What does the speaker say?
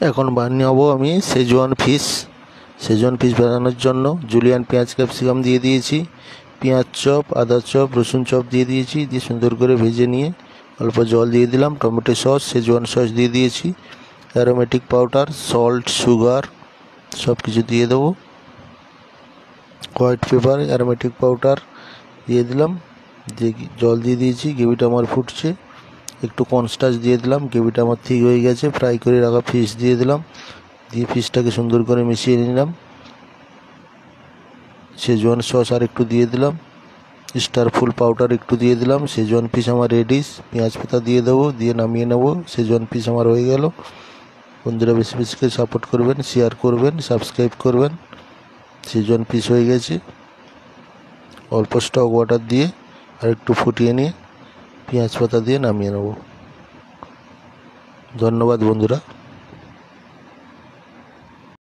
এখন বানাবো আমি শেজওয়ান ফিশ বানানোর জন্য জুলিয়ান পেঁয়াজ ক্যাপসিকাম দিয়ে দিয়েছি, পেঁয়াজ চপ, আদা চপ, রসুন চপ দিয়ে দিয়েছি, দিয়ে সুন্দর করে ভেজে নিয়ে অল্প জল দিয়ে দিলাম, টমেটো সস, শেজওয়ান সস দিয়ে দিয়েছি, অ্যারোমেটিক পাউডার, সল্ট, সুগার সব কিছু দিয়ে দেবো, হোয়াইট পেপার, অ্যারোমেটিক পাউডার দিয়ে দিলাম, দিয়ে জল দিয়ে দিয়েছি, গ্রেভিটা আমার ফুটছে, একটু কর্নস্টার্চ দিয়ে দিলাম, গ্রেভিটা আমার ঠিক হয়ে গেছে, ফ্রাই করে রাখা ফিশ দিয়ে দিলাম, দিয়ে ফিশটাকে সুন্দর করে মিশিয়ে নিলাম, শেজওয়ান সস আর একটু দিয়ে দিলাম, স্টার ফুল পাউডার একটু দিয়ে দিলাম, শেজওয়ান ফিশ আমার রেডি, পেঁয়াজ পাতা দিয়ে দেবো, দিয়ে নামিয়ে নেবো, শেজওয়ান ফিশ আমার হয়ে গেল। বন্ধুরা বেশি বেশি করে সাপোর্ট করবেন, শেয়ার করবেন, সাবস্ক্রাইব করবেন। শেজওয়ান ফিশ হয়ে গেছে, অল্প স্টক ওয়াটার দিয়ে আর একটু ফুটিয়ে নিয়ে পেঁয়াজ পাতা দিয়ে নামিয়ে নেব। ধন্যবাদ বন্ধুরা।